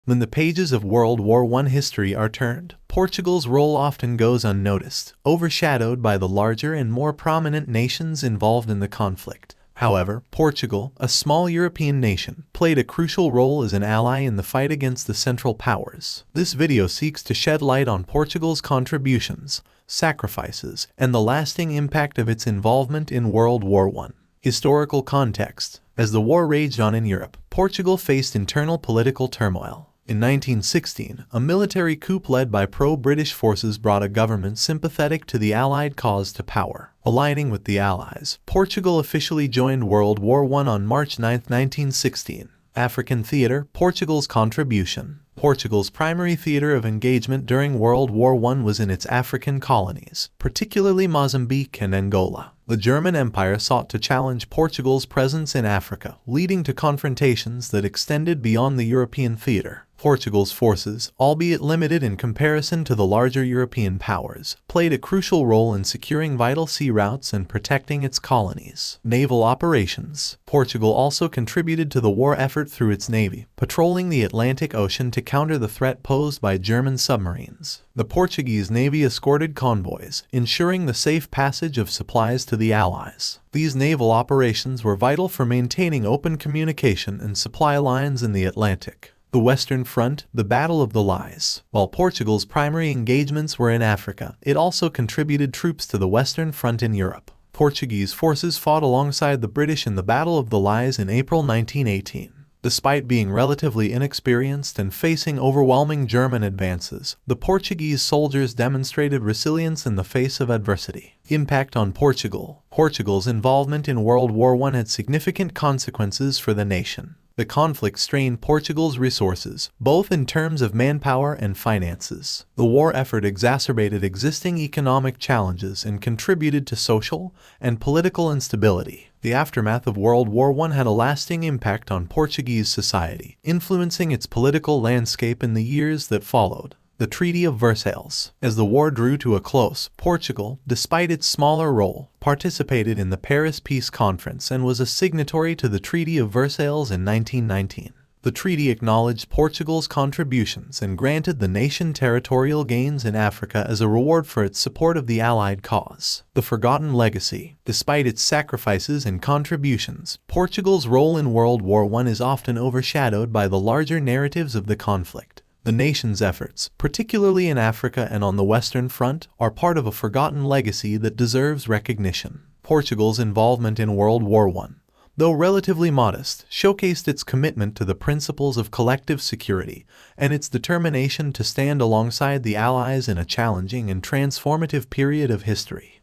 When the pages of World War I history are turned, Portugal's role often goes unnoticed, overshadowed by the larger and more prominent nations involved in the conflict. However, Portugal, a small European nation, played a crucial role as an ally in the fight against the Central Powers. This video seeks to shed light on Portugal's contributions, sacrifices, and the lasting impact of its involvement in World War I. Historical context. As the war raged on in Europe, Portugal faced internal political turmoil. In 1916, a military coup led by pro-British forces brought a government sympathetic to the Allied cause to power. Aligning with the Allies, Portugal officially joined World War I on March 9, 1916. African theater. Portugal's contribution. Portugal's primary theater of engagement during World War I was in its African colonies, particularly Mozambique and Angola. The German Empire sought to challenge Portugal's presence in Africa, leading to confrontations that extended beyond the European theater. Portugal's forces, albeit limited in comparison to the larger European powers, played a crucial role in securing vital sea routes and protecting its colonies. Naval operations. Portugal also contributed to the war effort through its navy, patrolling the Atlantic Ocean to counter the threat posed by German submarines. The Portuguese navy escorted convoys, ensuring the safe passage of supplies to the Allies. These naval operations were vital for maintaining open communication and supply lines in the Atlantic. The Western Front, the Battle of the Lies. While Portugal's primary engagements were in Africa, it also contributed troops to the Western Front in Europe. Portuguese forces fought alongside the British in the Battle of the Lies in April 1918. Despite being relatively inexperienced and facing overwhelming German advances, the Portuguese soldiers demonstrated resilience in the face of adversity. Impact on Portugal. Portugal's involvement in World War I had significant consequences for the nation. The conflict strained Portugal's resources, both in terms of manpower and finances. The war effort exacerbated existing economic challenges and contributed to social and political instability. The aftermath of World War I had a lasting impact on Portuguese society, influencing its political landscape in the years that followed. The Treaty of Versailles. As the war drew to a close, Portugal, despite its smaller role, participated in the Paris Peace Conference and was a signatory to the Treaty of Versailles in 1919. The treaty acknowledged Portugal's contributions and granted the nation territorial gains in Africa as a reward for its support of the Allied cause. The forgotten legacy. Despite its sacrifices and contributions, Portugal's role in World War I is often overshadowed by the larger narratives of the conflict. The nation's efforts, particularly in Africa and on the Western Front, are part of a forgotten legacy that deserves recognition. Portugal's involvement in World War I, though relatively modest, showcased its commitment to the principles of collective security and its determination to stand alongside the Allies in a challenging and transformative period of history.